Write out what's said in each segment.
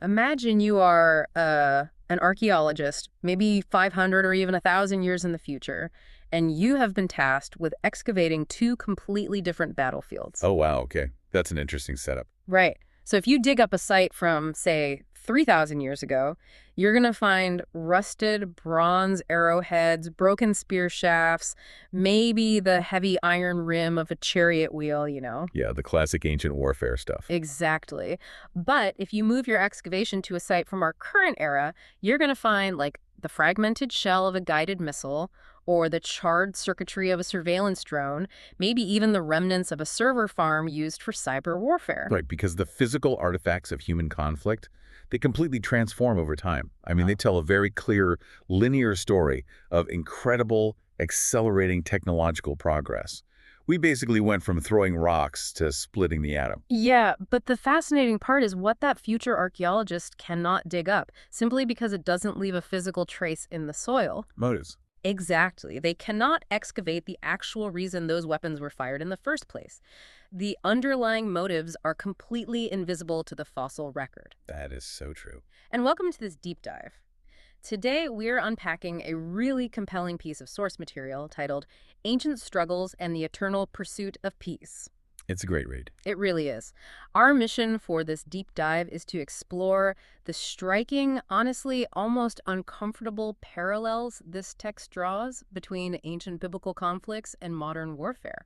Imagine you are an archaeologist, maybe 500 or even 1,000 years in the future, and you have been tasked with excavating two completely different battlefields. Oh, wow. Okay. That's an interesting setup. Right. So if you dig up a site from, say, 3,000 years ago, you're going to find rusted bronze arrowheads, broken spear shafts, maybe the heavy iron rim of a chariot wheel. Yeah, the classic ancient warfare stuff. Exactly. But if you move your excavation to a site from our current era, you're going to find like the fragmented shell of a guided missile or the charred circuitry of a surveillance drone, maybe even the remnants of a server farm used for cyber warfare. Right, because the physical artifacts of human conflict, they completely transform over time. I mean, they tell a very clear, linear story of incredible, accelerating technological progress. We basically went from throwing rocks to splitting the atom. Yeah, but the fascinating part is what that future archaeologist cannot dig up, simply because it doesn't leave a physical trace in the soil. Motives. Exactly. They cannot excavate the actual reason those weapons were fired in the first place. The underlying motives are completely invisible to the fossil record. That is so true. And welcome to this deep dive. Today, we're unpacking a really compelling piece of source material titled Ancient Struggles and the Eternal Pursuit of Peace. It's a great read. It really is. Our mission for this deep dive is to explore the striking, honestly, almost uncomfortable parallels this text draws between ancient biblical conflicts and modern warfare.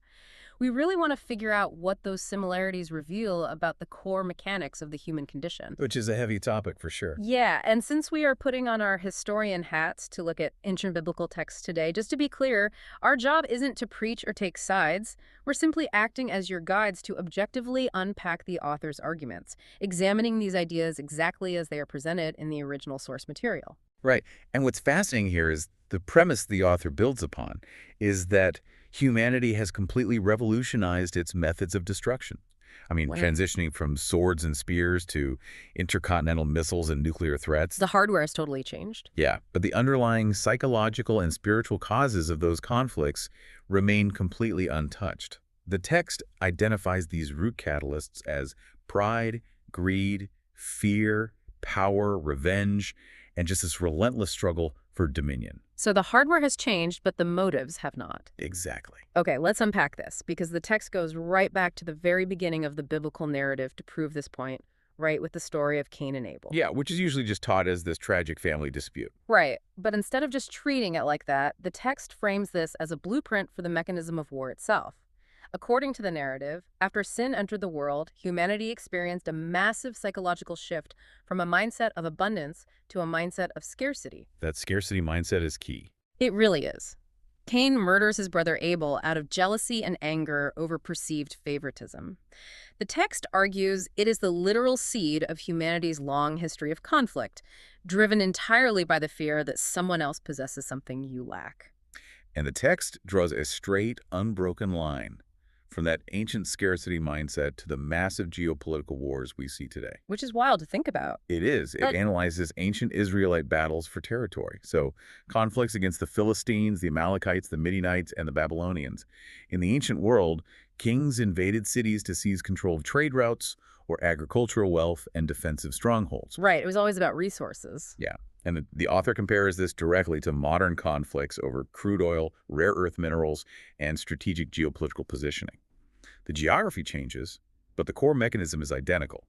We really want to figure out what those similarities reveal about the core mechanics of the human condition. Which is a heavy topic for sure. Yeah, and since we are putting on our historian hats to look at ancient biblical texts today, just to be clear, our job isn't to preach or take sides. We're simply acting as your guides to objectively unpack the author's arguments, examining these ideas exactly as they are presented in the original source material. Right. And what's fascinating here is the premise the author builds upon is that humanity has completely revolutionized its methods of destruction. I mean, Wow. transitioning from swords and spears to intercontinental missiles and nuclear threats. The hardware has totally changed. Yeah, but the underlying psychological and spiritual causes of those conflicts remain completely untouched. The text identifies these root catalysts as pride, greed, fear, power, revenge, and just this relentless struggle for dominion. So the hardware has changed, but the motives have not. Exactly. Okay, let's unpack this, because the text goes right back to the very beginning of the biblical narrative to prove this point, right, with the story of Cain and Abel. Yeah, which is usually just taught as this tragic family dispute. Right, but instead of just treating it like that, the text frames this as a blueprint for the mechanism of war itself. According to the narrative, after sin entered the world, humanity experienced a massive psychological shift from a mindset of abundance to a mindset of scarcity. That scarcity mindset is key. It really is. Cain murders his brother Abel out of jealousy and anger over perceived favoritism. The text argues it is the literal seed of humanity's long history of conflict, driven entirely by the fear that someone else possesses something you lack. And the text draws a straight, unbroken line from that ancient scarcity mindset to the massive geopolitical wars we see today. Which is wild to think about. It is. It But- analyzes ancient Israelite battles for territory. So conflicts against the Philistines, the Amalekites, the Midianites, and the Babylonians. In the ancient world, kings invaded cities to seize control of trade routes or agricultural wealth and defensive strongholds. Right, it was always about resources. Yeah. And the author compares this directly to modern conflicts over crude oil, rare earth minerals, and strategic geopolitical positioning. The geography changes, but the core mechanism is identical.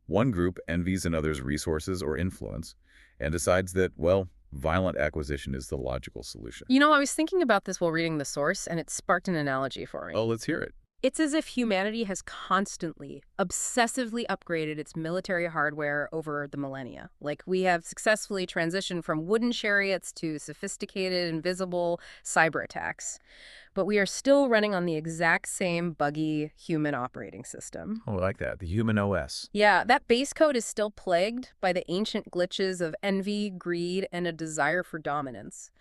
One group envies another's resources or influence and decides that, well, violent acquisition is the logical solution. You know, I was thinking about this while reading the source, and it sparked an analogy for me. Oh, let's hear it. It's as if humanity has constantly, obsessively upgraded its military hardware over the millennia. Like, we have successfully transitioned from wooden chariots to sophisticated, invisible cyber attacks. But we are still running on the exact same buggy human operating system. Oh, I like that. The human OS. Yeah, that base code is still plagued by the ancient glitches of envy, greed, and a desire for dominance.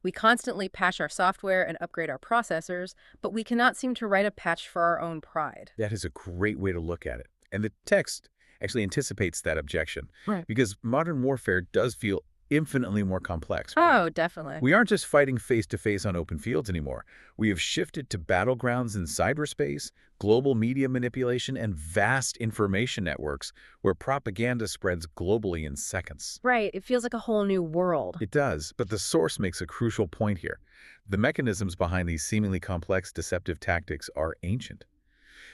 We constantly patch our software and upgrade our processors, but we cannot seem to write a patch for our own pride. That is a great way to look at it. And the text actually anticipates that objection. Right. Because modern warfare does feel infinitely more complex. Oh, definitely. We aren't just fighting face-to-face on open fields anymore. We have shifted to battlegrounds in cyberspace, global media manipulation, and vast information networks where propaganda spreads globally in seconds. Right, it feels like a whole new world. It does, but the source makes a crucial point here. The mechanisms behind these seemingly complex deceptive tactics are ancient.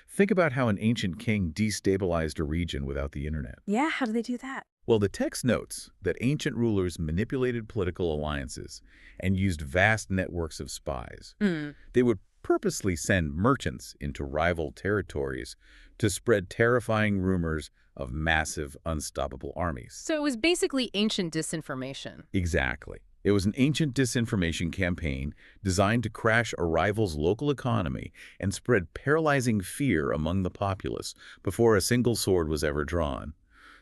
Think about how an ancient king destabilized a region without the internet. Yeah, how do they do that? Well, the text notes that ancient rulers manipulated political alliances and used vast networks of spies. Mm. They would purposely send merchants into rival territories to spread terrifying rumors of massive, unstoppable armies. So it was basically ancient disinformation. Exactly. It was an ancient disinformation campaign designed to crash a rival's local economy and spread paralyzing fear among the populace before a single sword was ever drawn.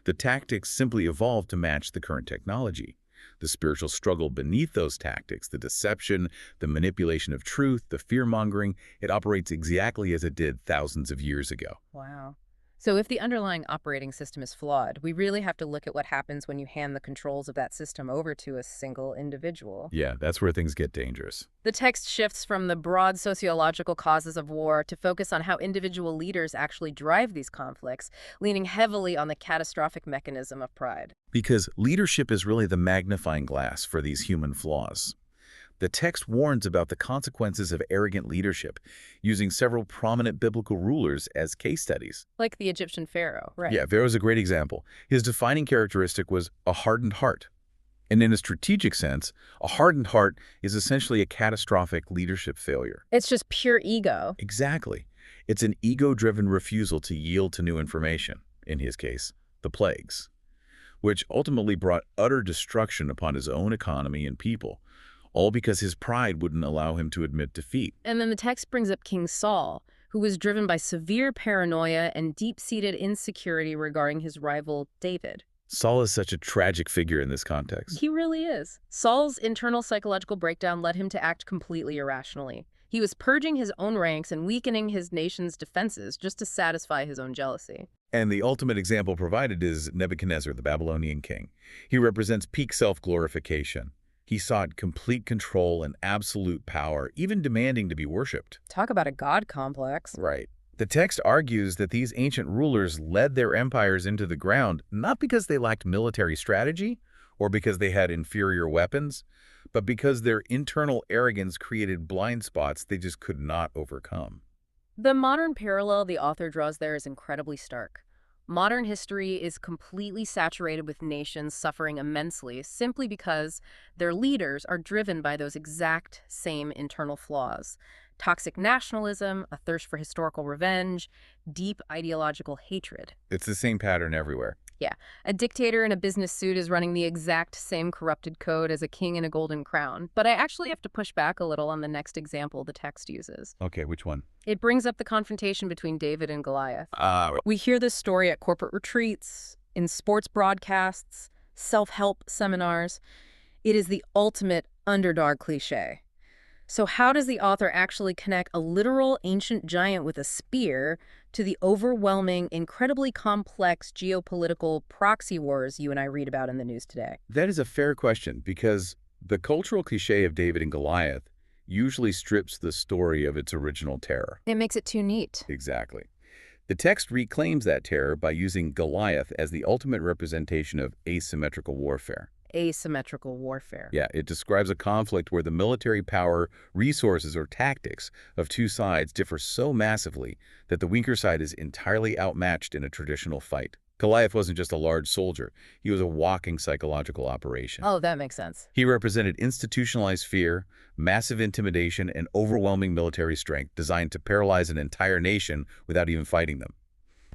The tactics simply evolved to match the current technology. The spiritual struggle beneath those tactics, the deception, the manipulation of truth, the fear-mongering, it operates exactly as it did thousands of years ago. Wow. So if the underlying operating system is flawed, we really have to look at what happens when you hand the controls of that system over to a single individual. Yeah, that's where things get dangerous. The text shifts from the broad sociological causes of war to focus on how individual leaders actually drive these conflicts, leaning heavily on the catastrophic mechanism of pride. Because leadership is really the magnifying glass for these human flaws. The text warns about the consequences of arrogant leadership, using several prominent biblical rulers as case studies. Like the Egyptian pharaoh, right? Yeah, Pharaoh's a great example. His defining characteristic was a hardened heart. And in a strategic sense, a hardened heart is essentially a catastrophic leadership failure. It's just pure ego. Exactly. It's an ego-driven refusal to yield to new information, in his case, the plagues, which ultimately brought utter destruction upon his own economy and people, all because his pride wouldn't allow him to admit defeat. And then the text brings up King Saul, who was driven by severe paranoia and deep-seated insecurity regarding his rival David. Saul is such a tragic figure in this context. He really is. Saul's internal psychological breakdown led him to act completely irrationally. He was purging his own ranks and weakening his nation's defenses just to satisfy his own jealousy. And the ultimate example provided is Nebuchadnezzar, the Babylonian king. He represents peak self-glorification. He sought complete control and absolute power, even demanding to be worshipped. Talk about a god complex. Right. The text argues that these ancient rulers led their empires into the ground not because they lacked military strategy or because they had inferior weapons, but because their internal arrogance created blind spots they just could not overcome. The modern parallel the author draws there is incredibly stark. Modern history is completely saturated with nations suffering immensely simply because their leaders are driven by those exact same internal flaws. Toxic nationalism, a thirst for historical revenge, deep ideological hatred. It's the same pattern everywhere. Yeah, a dictator in a business suit is running the exact same corrupted code as a king in a golden crown. But I actually have to push back a little on the next example the text uses. Okay, which one? It brings up the confrontation between David and Goliath. We hear this story at corporate retreats, in sports broadcasts, self-help seminars. It is the ultimate underdog cliche. So how does the author actually connect a literal ancient giant with a spear to the overwhelming, incredibly complex geopolitical proxy wars you and I read about in the news today? That is a fair question because the cultural cliche of David and Goliath usually strips the story of its original terror. It makes it too neat. Exactly. The text reclaims that terror by using Goliath as the ultimate representation of asymmetrical warfare. Asymmetrical warfare. Yeah, it describes a conflict where the military power, resources, or tactics of two sides differ so massively that the weaker side is entirely outmatched in a traditional fight. Goliath wasn't just a large soldier. He was a walking psychological operation. Oh, that makes sense. He represented institutionalized fear, massive intimidation, and overwhelming military strength designed to paralyze an entire nation without even fighting them.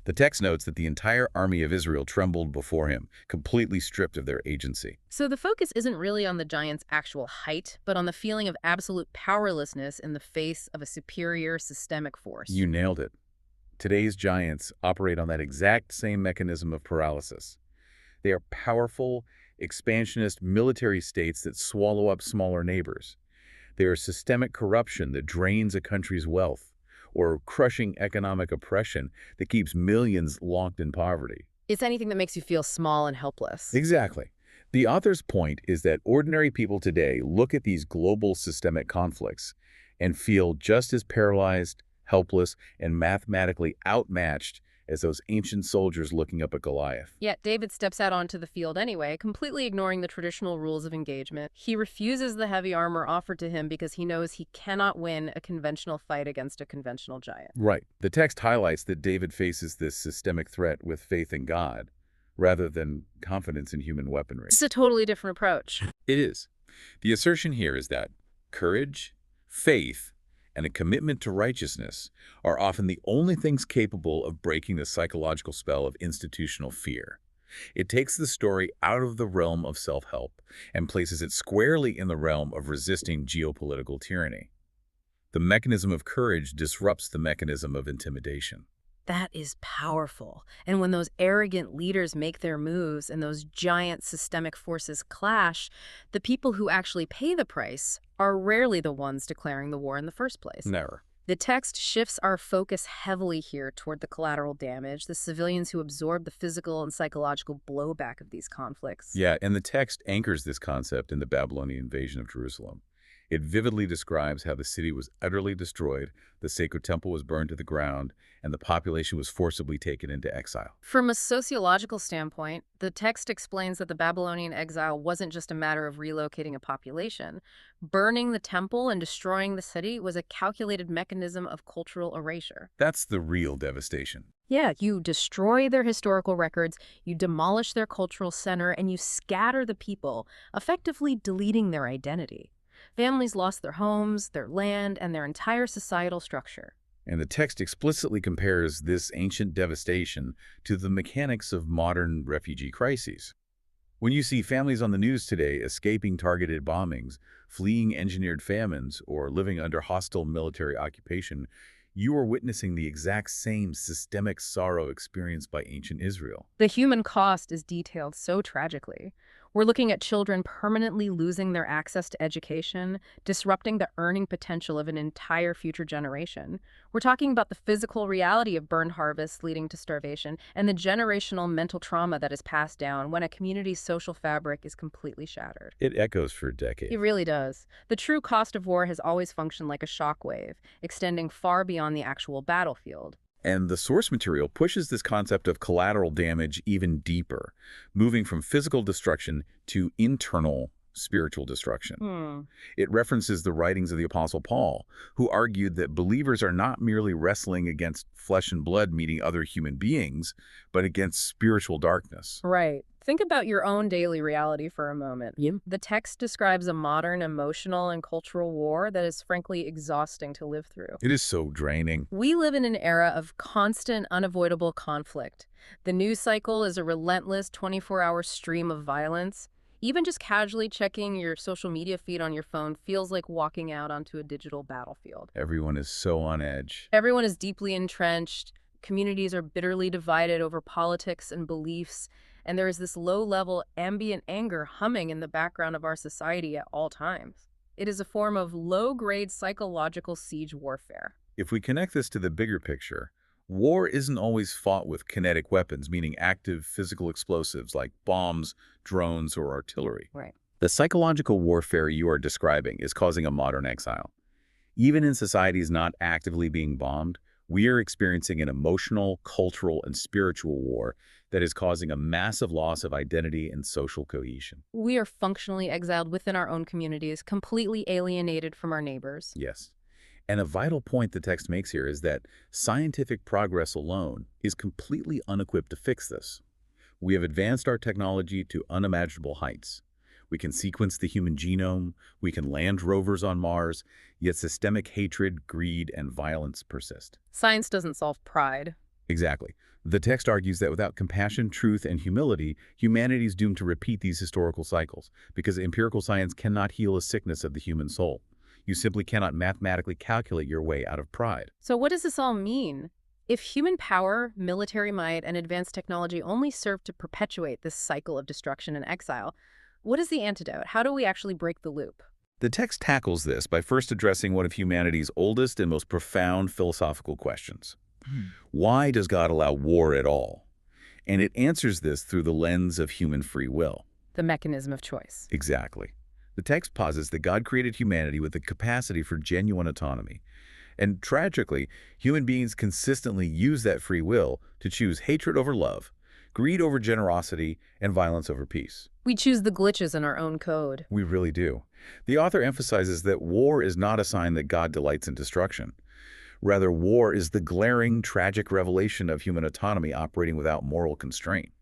The text notes that the entire army of Israel trembled before him, completely stripped of their agency. So the focus isn't really on the giant's actual height, but on the feeling of absolute powerlessness in the face of a superior systemic force. You nailed it. Today's giants operate on that exact same mechanism of paralysis. They are powerful, expansionist military states that swallow up smaller neighbors. They are systemic corruption that drains a country's wealth, or crushing economic oppression that keeps millions locked in poverty. It's anything that makes you feel small and helpless. Exactly. The author's point is that ordinary people today look at these global systemic conflicts and feel just as paralyzed, helpless, and mathematically outmatched as those ancient soldiers looking up at Goliath. Yet David steps out onto the field anyway, completely ignoring the traditional rules of engagement. He refuses the heavy armor offered to him because he knows he cannot win a conventional fight against a conventional giant. Right. The text highlights that David faces this systemic threat with faith in God rather than confidence in human weaponry. It's a totally different approach. It is. The assertion here is that courage, faith, and a commitment to righteousness are often the only things capable of breaking the psychological spell of institutional fear. It takes the story out of the realm of self-help and places it squarely in the realm of resisting geopolitical tyranny. The mechanism of courage disrupts the mechanism of intimidation. That is powerful. And when those arrogant leaders make their moves and those giant systemic forces clash, the people who actually pay the price are rarely the ones declaring the war in the first place. Never. The text shifts our focus heavily here toward the collateral damage, the civilians who absorb the physical and psychological blowback of these conflicts. Yeah, and the text anchors this concept in the Babylonian invasion of Jerusalem. It vividly describes how the city was utterly destroyed, the sacred temple was burned to the ground, and the population was forcibly taken into exile. From a sociological standpoint, the text explains that the Babylonian exile wasn't just a matter of relocating a population. Burning the temple and destroying the city was a calculated mechanism of cultural erasure. That's the real devastation. Yeah, you destroy their historical records, you demolish their cultural center, and you scatter the people, effectively deleting their identity. Families lost their homes, their land, and their entire societal structure. And the text explicitly compares this ancient devastation to the mechanics of modern refugee crises. When you see families on the news today escaping targeted bombings, fleeing engineered famines, or living under hostile military occupation, you are witnessing the exact same systemic sorrow experienced by ancient Israel. The human cost is detailed so tragically. We're looking at children permanently losing their access to education, disrupting the earning potential of an entire future generation. We're talking about the physical reality of burned harvests leading to starvation and the generational mental trauma that is passed down when a community's social fabric is completely shattered. It echoes for decades. It really does. The true cost of war has always functioned like a shockwave, extending far beyond the actual battlefield. And the source material pushes this concept of collateral damage even deeper, moving from physical destruction to internal spiritual destruction. It references the writings of the Apostle Paul, who argued that believers are not merely wrestling against flesh and blood meeting other human beings, but against spiritual darkness. Right. Think about your own daily reality for a moment. The text describes a modern emotional and cultural war that is frankly exhausting to live through. It is so draining. We live in an era of constant, unavoidable conflict. The news cycle is a relentless 24-hour stream of violence. Even just casually checking your social media feed on your phone feels like walking out onto a digital battlefield. Everyone is so on edge. Everyone is deeply entrenched. Communities are bitterly divided over politics and beliefs. And there is this low-level ambient anger humming in the background of our society at all times. It is a form of low-grade psychological siege warfare. If we connect this to the bigger picture, war isn't always fought with kinetic weapons, meaning active physical explosives like bombs, drones, or artillery. Right. The psychological warfare you are describing is causing a modern exile. Even in societies not actively being bombed, we are experiencing an emotional, cultural, and spiritual war that is causing a massive loss of identity and social cohesion. We are functionally exiled within our own communities, completely alienated from our neighbors. Yes. And a vital point the text makes here is that scientific progress alone is completely unequipped to fix this. We have advanced our technology to unimaginable heights. We can sequence the human genome, we can land rovers on Mars, yet systemic hatred, greed, and violence persist. Science doesn't solve pride. Exactly. The text argues that without compassion, truth, and humility, humanity is doomed to repeat these historical cycles, because empirical science cannot heal a sickness of the human soul. You simply cannot mathematically calculate your way out of pride. So what does this all mean? If human power, military might, and advanced technology only serve to perpetuate this cycle of destruction and exile, what is the antidote? How do we actually break the loop? The text tackles this by first addressing one of humanity's oldest and most profound philosophical questions. Why does God allow war at all? And it answers this through the lens of human free will. the mechanism of choice. Exactly. The text posits that God created humanity with the capacity for genuine autonomy. And tragically, human beings consistently use that free will to choose hatred over love, greed over generosity, and violence over peace. We choose the glitches in our own code. We really do. The author emphasizes that war is not a sign that God delights in destruction. Rather, war is the glaring, tragic revelation of human autonomy operating without moral constraint.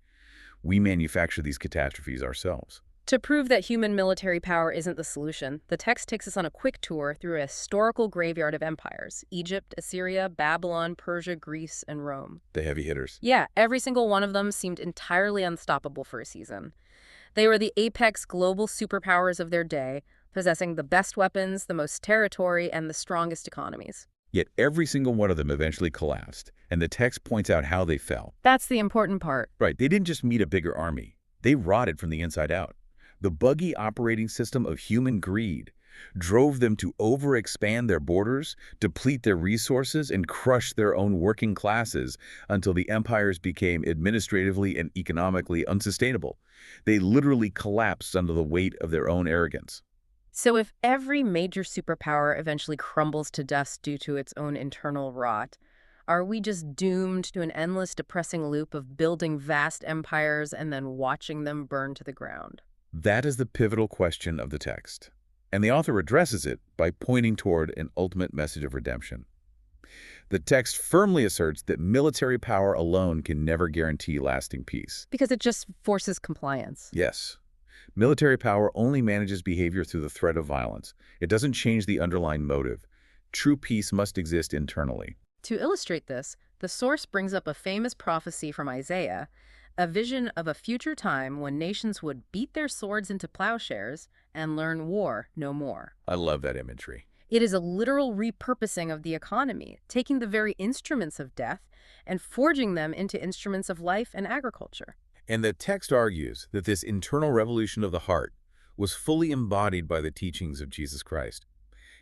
We manufacture these catastrophes ourselves. To prove that human military power isn't the solution, the text takes us on a quick tour through a historical graveyard of empires: Egypt, Assyria, Babylon, Persia, Greece, and Rome. The heavy hitters. Yeah, every single one of them seemed entirely unstoppable for a season. They were the apex global superpowers of their day, possessing the best weapons, the most territory, and the strongest economies. Yet every single one of them eventually collapsed, and the text points out how they fell. That's the important part. Right, they didn't just meet a bigger army. They rotted from the inside out. The buggy operating system of human greed drove them to overexpand their borders, deplete their resources, and crush their own working classes until the empires became administratively and economically unsustainable. They literally collapsed under the weight of their own arrogance. So if every major superpower eventually crumbles to dust due to its own internal rot, are we just doomed to an endless, depressing loop of building vast empires and then watching them burn to the ground? That is the pivotal question of the text, and the author addresses it by pointing toward an ultimate message of redemption. The text firmly asserts that military power alone can never guarantee lasting peace. Because it just forces compliance. Yes. Military power only manages behavior through the threat of violence. It doesn't change the underlying motive. True peace must exist internally. To illustrate this, the source brings up a famous prophecy from Isaiah, a vision of a future time when nations would beat their swords into plowshares and learn war no more. I love that imagery. It is a literal repurposing of the economy, taking the very instruments of death and forging them into instruments of life and agriculture. And the text argues that this internal revolution of the heart was fully embodied by the teachings of Jesus Christ.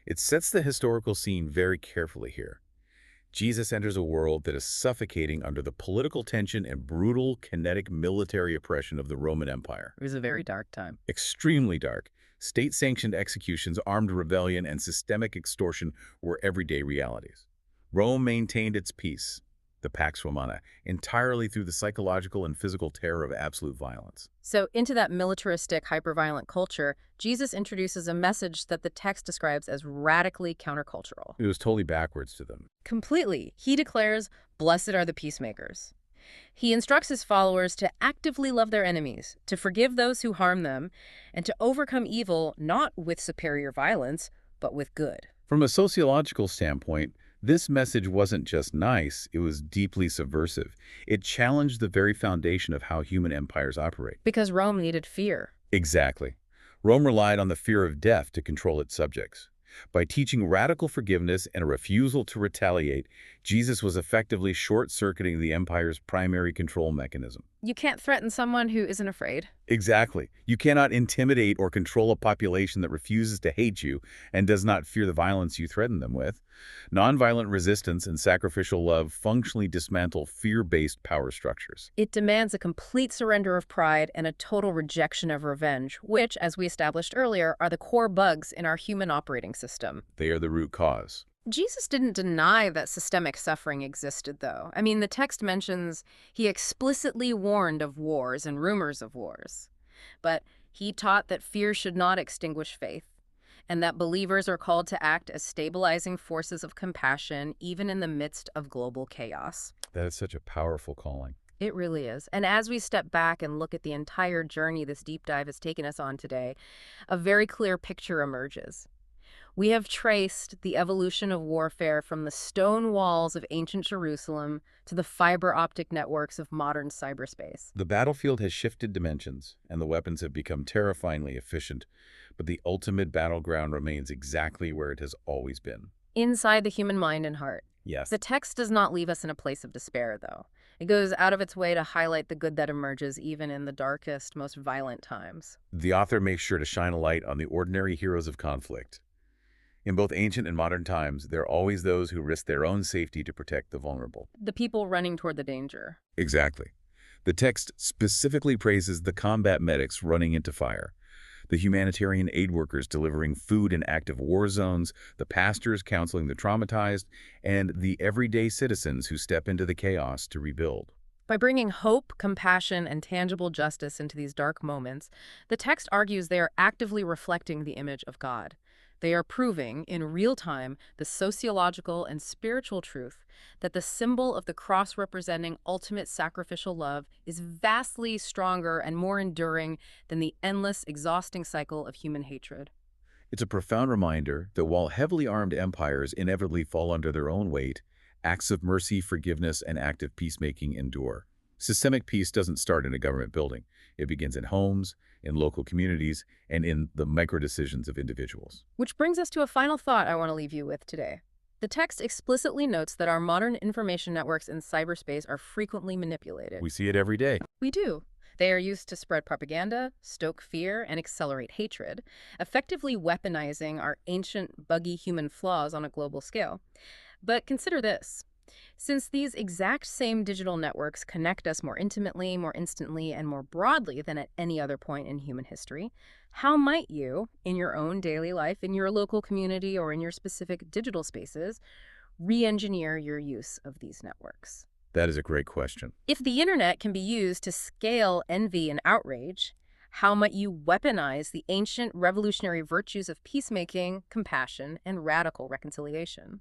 It sets the historical scene very carefully here. Jesus enters a world that is suffocating under the political tension and brutal, kinetic military oppression of the Roman Empire. It was a very dark time. Extremely dark. State-sanctioned executions, armed rebellion, and systemic extortion were everyday realities. Rome maintained its peace, the Pax Romana, entirely through the psychological and physical terror of absolute violence. So into that militaristic, hyper-violent culture, Jesus introduces a message that the text describes as radically countercultural. It was totally backwards to them. Completely. He declares, "Blessed are the peacemakers." He instructs his followers to actively love their enemies, to forgive those who harm them, and to overcome evil not with superior violence, but with good. From a sociological standpoint, this message wasn't just nice, it was deeply subversive. It challenged the very foundation of how human empires operate. Because Rome needed fear. Exactly. Rome relied on the fear of death to control its subjects. By teaching radical forgiveness and a refusal to retaliate, Jesus was effectively short-circuiting the empire's primary control mechanism. You can't threaten someone who isn't afraid. Exactly. You cannot intimidate or control a population that refuses to hate you and does not fear the violence you threaten them with. Nonviolent resistance and sacrificial love functionally dismantle fear-based power structures. It demands a complete surrender of pride and a total rejection of revenge, which, as we established earlier, are the core bugs in our human operating system. They are the root cause. Jesus didn't deny that systemic suffering existed, though. I mean, the text mentions he explicitly warned of wars and rumors of wars. But he taught that fear should not extinguish faith, and that believers are called to act as stabilizing forces of compassion, even in the midst of global chaos. That is such a powerful calling. It really is. And as we step back and look at the entire journey this deep dive has taken us on today, a very clear picture emerges. We have traced the evolution of warfare from the stone walls of ancient Jerusalem to the fiber optic networks of modern cyberspace. The battlefield has shifted dimensions, and the weapons have become terrifyingly efficient, but the ultimate battleground remains exactly where it has always been. Inside the human mind and heart. Yes. The text does not leave us in a place of despair, though. It goes out of its way to highlight the good that emerges even in the darkest, most violent times. The author makes sure to shine a light on the ordinary heroes of conflict. In both ancient and modern times, there are always those who risk their own safety to protect the vulnerable. The people running toward the danger. Exactly. The text specifically praises the combat medics running into fire, the humanitarian aid workers delivering food in active war zones, the pastors counseling the traumatized, and the everyday citizens who step into the chaos to rebuild. By bringing hope, compassion, and tangible justice into these dark moments, the text argues they are actively reflecting the image of God. They are proving, in real time, the sociological and spiritual truth that the symbol of the cross representing ultimate sacrificial love is vastly stronger and more enduring than the endless, exhausting cycle of human hatred. It's a profound reminder that while heavily armed empires inevitably fall under their own weight, acts of mercy, forgiveness, and active peacemaking endure. Systemic peace doesn't start in a government building. It begins in homes, in local communities, and in the micro-decisions of individuals. Which brings us to a final thought I want to leave you with today. The text explicitly notes that our modern information networks in cyberspace are frequently manipulated. We see it every day. We do. They are used to spread propaganda, stoke fear, and accelerate hatred, effectively weaponizing our ancient, buggy human flaws on a global scale. But consider this. Since these exact same digital networks connect us more intimately, more instantly, and more broadly than at any other point in human history, how might you, in your own daily life, in your local community, or in your specific digital spaces, re-engineer your use of these networks? That is a great question. If the internet can be used to scale envy and outrage, how might you weaponize the ancient revolutionary virtues of peacemaking, compassion, and radical reconciliation?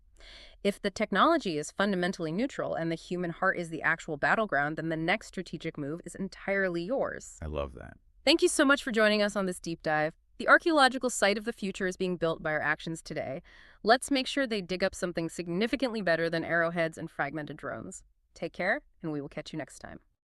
If the technology is fundamentally neutral and the human heart is the actual battleground, then the next strategic move is entirely yours. I love that. Thank you so much for joining us on this deep dive. The archaeological site of the future is being built by our actions today. Let's make sure they dig up something significantly better than arrowheads and fragmented drones. Take care, and we will catch you next time.